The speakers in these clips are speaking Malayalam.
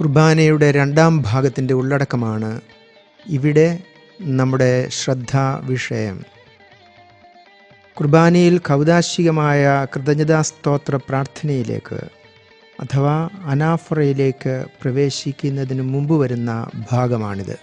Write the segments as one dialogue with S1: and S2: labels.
S1: കുർബാനയുടെ രണ്ടാം ഭാഗത്തിൻ്റെ ഉള്ളടക്കമാണ് ഇവിടെ നമ്മുടെ ശ്രദ്ധാ വിഷയം. കുർബാനയിൽ കൗദാശികമായ കൃതജ്ഞതാസ്തോത്ര പ്രാർത്ഥനയിലേക്ക് അഥവാ അനാഫറയിലേക്ക് പ്രവേശിക്കുന്നതിന് മുമ്പ് വരുന്ന ഭാഗമാണിത്.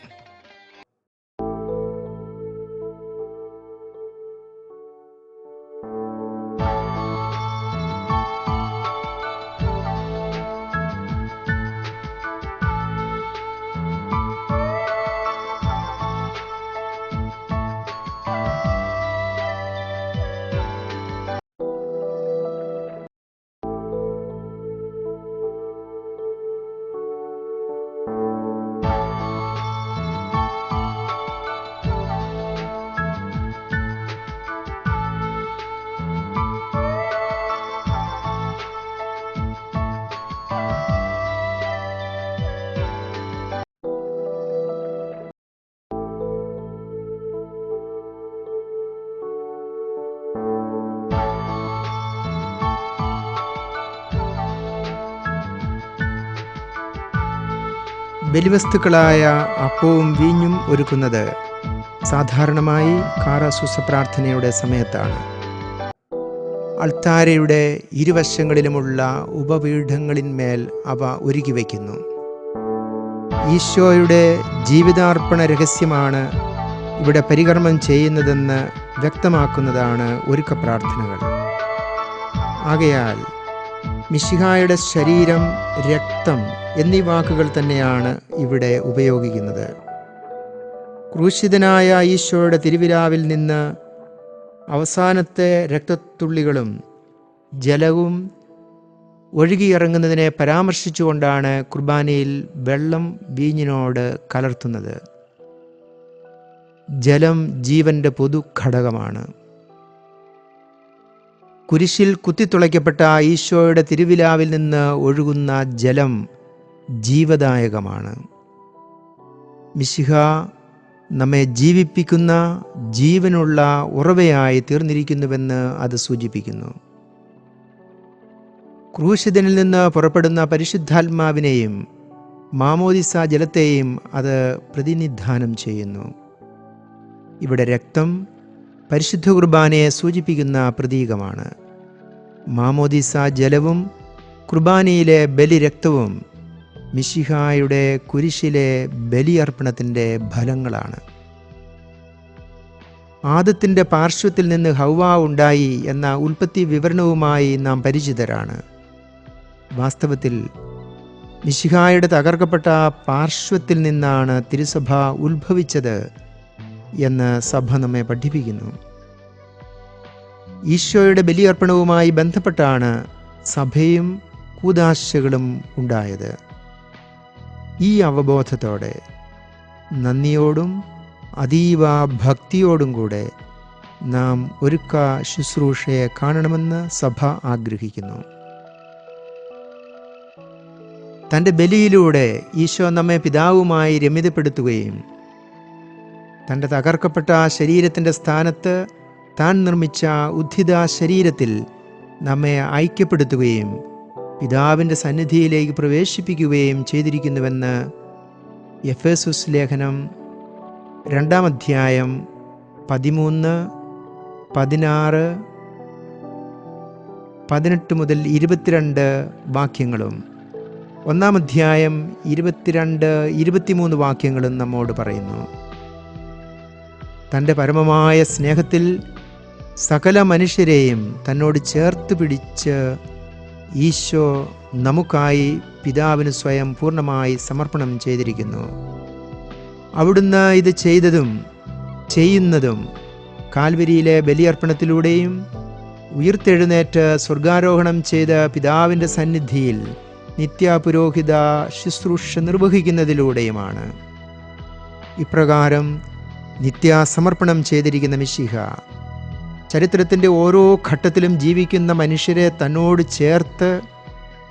S1: ബലിവസ്തുക്കളായ അപ്പവും വീഞ്ഞും ഒരുക്കുന്നത് സാധാരണമായി കാറാസൂസ പ്രാർത്ഥനയുടെ സമയത്താണ്. അൾത്താരയുടെ ഇരുവശങ്ങളിലുമുള്ള ഉപപീഠങ്ങളിന്മേൽ അവ ഒരുക്കി വയ്ക്കുന്നു. ഈശോയുടെ ജീവിതാർപ്പണ രഹസ്യമാണ് ഇവിടെ പരികർമ്മം ചെയ്യുന്നതെന്ന് വ്യക്തമാക്കുന്നതാണ് ഒരുക്ക പ്രാർത്ഥനകൾ. ആകയാൽ മിശിഹായുടെ ശരീരം, രക്തം എന്നീ വാക്കുകൾ തന്നെയാണ് ഇവിടെ ഉപയോഗിക്കുന്നത്. ക്രൂശിതനായ ഈശോയുടെ തിരുവിലാവിൽ നിന്ന് അവസാനത്തെ രക്തത്തുള്ളികളും ജലവും ഒഴുകിയിറങ്ങുന്നതിനെ പരാമർശിച്ചുകൊണ്ടാണ് കുർബാനയിൽ വെള്ളം വീഞ്ഞിനോട് കലർത്തുന്നത്. ജലം ജീവൻ്റെ പൊതു ഘടകമാണ്. കുരിശിൽ കുത്തിത്തുളയ്ക്കപ്പെട്ട ഈശോയുടെ തിരുവിലാവിൽ നിന്ന് ഒഴുകുന്ന ജലം ജീവദായകമാണ്. മിശിഹ നമ്മെ ജീവിപ്പിക്കുന്ന ജീവനുള്ള ഉറവയായി തീർന്നിരിക്കുന്നുവെന്ന് അത് സൂചിപ്പിക്കുന്നു. ക്രൂശിതനിൽ നിന്ന് പുറപ്പെടുന്ന പരിശുദ്ധാത്മാവിനെയും മാമോദിസ ജലത്തെയും അത് പ്രതിനിധാനം ചെയ്യുന്നു. ഇവിടെ രക്തം പരിശുദ്ധ കുർബാനയെ സൂചിപ്പിക്കുന്ന പ്രതീകമാണ്. മാമോദിസ ജലവും കുർബാനയിലെ ബലിരക്തവും മിശിഹായുടെ കുരിശിലെ ബലിയർപ്പണത്തിൻ്റെ ഫലങ്ങളാണ്. ആദത്തിൻ്റെ പാർശ്വത്തിൽ നിന്ന് ഹൗവ ഉണ്ടായി എന്ന ഉൽപ്പത്തി വിവരണവുമായി നാം പരിചിതരാണ്. വാസ്തവത്തിൽ മിശിഹായുടെ തകർക്കപ്പെട്ട പാർശ്വത്തിൽ നിന്നാണ് തിരുസഭ ഉത്ഭവിച്ചത് എന്ന് സഭ നമ്മെ പഠിപ്പിക്കുന്നു. ഈശോയുടെ ബലിയർപ്പണവുമായി ബന്ധപ്പെട്ടാണ് സഭയും കൂദാശകളും ഉണ്ടായത്. ഈ അവബോധത്തോടെ നന്ദിയോടും അതീവ ഭക്തിയോടും കൂടെ നാം ഒരുക്ക ശുശ്രൂഷയെ കാണണമെന്ന് സഭ ആഗ്രഹിക്കുന്നു. തൻ്റെ ബലിയിലൂടെ ഈശോ നമ്മെ പിതാവുമായി രമ്യതപ്പെടുത്തുകയും തൻ്റെ തകർക്കപ്പെട്ട ശരീരത്തിൻ്റെ സ്ഥാനത്ത് താൻ നിർമ്മിച്ച ഉദ്ധിത ശരീരത്തിൽ നമ്മെ ഐക്യപ്പെടുത്തുകയും പിതാവിൻ്റെ സന്നിധിയിലേക്ക് പ്രവേശിപ്പിക്കുകയും ചെയ്തിരിക്കുന്നുവെന്ന് എഫേസുസ് ലേഖനം 2-ാം അധ്യായം 13, 16, 18 മുതൽ 22 വാക്യങ്ങളും 1-ാം അധ്യായം 22, 23 വാക്യങ്ങളും നമ്മോട് പറയുന്നു. തൻ്റെ പരമമായ സ്നേഹത്തിൽ സകല മനുഷ്യരെയും തന്നോട് ചേർത്ത് പിടിച്ച് ഈശോ നമുക്കായി പിതാവിന് സ്വയം പൂർണ്ണമായി സമർപ്പണം ചെയ്തിരിക്കുന്നു. അവിടുന്ന് ഇത് ചെയ്തതും ചെയ്യുന്നതും കാൽവരിയിലെ ബലിയർപ്പണത്തിലൂടെയും ഉയിർത്തെഴുന്നേറ്റ് സ്വർഗാരോഹണം ചെയ്ത പിതാവിൻ്റെ സന്നിധിയിൽ നിത്യപുരോഹിത ശുശ്രൂഷ നിർവഹിക്കുന്നതിലൂടെയുമാണ്. ഇപ്രകാരം നിത്യാസമർപ്പണം ചെയ്തിരിക്കുന്ന മിശിഹ ചരിത്രത്തിൻ്റെ ഓരോ ഘട്ടത്തിലും ജീവിക്കുന്ന മനുഷ്യരെ തന്നോട് ചേർത്ത്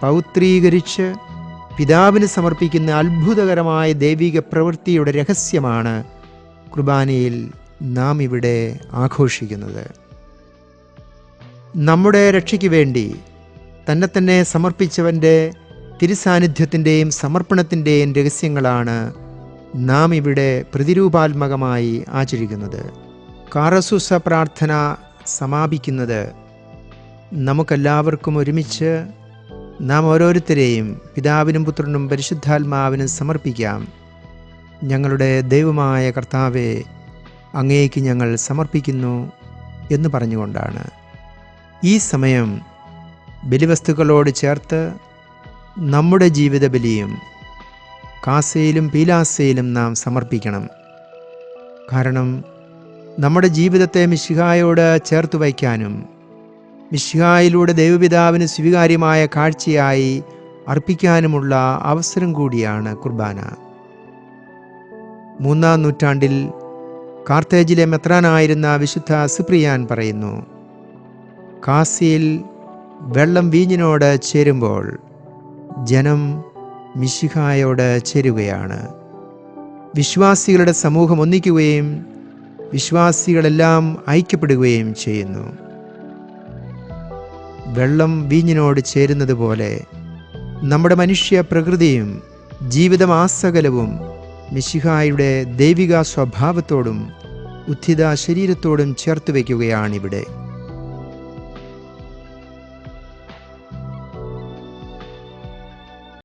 S1: പൗത്രീകരിച്ച് പിതാവിന് സമർപ്പിക്കുന്ന അത്ഭുതകരമായ ദൈവിക പ്രവൃത്തിയുടെ രഹസ്യമാണ് കുർബാനയിൽ നാം ഇവിടെ ആഘോഷിക്കുന്നത്. നമ്മുടെ രക്ഷയ്ക്ക് വേണ്ടി തന്നെ സമർപ്പിച്ചവൻ്റെ തിരുസാന്നിധ്യത്തിൻ്റെയും സമർപ്പണത്തിൻ്റെയും രഹസ്യങ്ങളാണ് നാം ഇവിടെ പ്രതിരൂപാത്മകമായി ആചരിക്കുന്നത്. കാറസൂസ പ്രാർത്ഥന സമാപിക്കുന്നത് നമുക്കെല്ലാവർക്കും ഒരുമിച്ച് നാം ഓരോരുത്തരെയും പിതാവിനും പുത്രനും പരിശുദ്ധാത്മാവിനും സമർപ്പിക്കാം. ഞങ്ങളുടെ ദൈവമായ കർത്താവെ, അങ്ങേക്ക് ഞങ്ങൾ സമർപ്പിക്കുന്നു എന്ന് പറഞ്ഞുകൊണ്ടാണ്. ഈ സമയം ബലിവസ്തുക്കളോട് ചേർത്ത് നമ്മുടെ ജീവിത ബലിയും കാസയിലും പീലാസയിലും നാം സമർപ്പിക്കണം. കാരണം നമ്മുടെ ജീവിതത്തെ മിശിഹായോട് ചേർത്ത് വയ്ക്കാനും മിശിഹായിലൂടെ ദൈവപിതാവിന് സ്വീകാര്യമായ കാഴ്ചയായി അർപ്പിക്കാനുമുള്ള അവസരം കൂടിയാണ് കുർബാന. 3-ാം നൂറ്റാണ്ടിൽ കാർത്തേജിലെ മെത്രാനായിരുന്ന വിശുദ്ധ സിപ്രിയാൻ പറയുന്നു, കാസിയിൽ വെള്ളം വീഞ്ഞിനോട് ചേരുമ്പോൾ ജനം മിശിഹായോട് ചേരുകയാണ്. വിശ്വാസികളുടെ സമൂഹം ഒന്നിക്കുകയും വിശ്വാസികളെല്ലാം ഐക്യപ്പെടുകയും ചെയ്യുന്നു. വെള്ളം വീഞ്ഞിനോട് ചേരുന്നത് പോലെ നമ്മുടെ മനുഷ്യ പ്രകൃതിയും ജീവിതമാസകലവും മിശിഹായുടെ ദൈവിക സ്വഭാവത്തോടും ഉത്ഥിത ശരീരത്തോടും ചേർത്ത് വയ്ക്കുകയാണിവിടെ.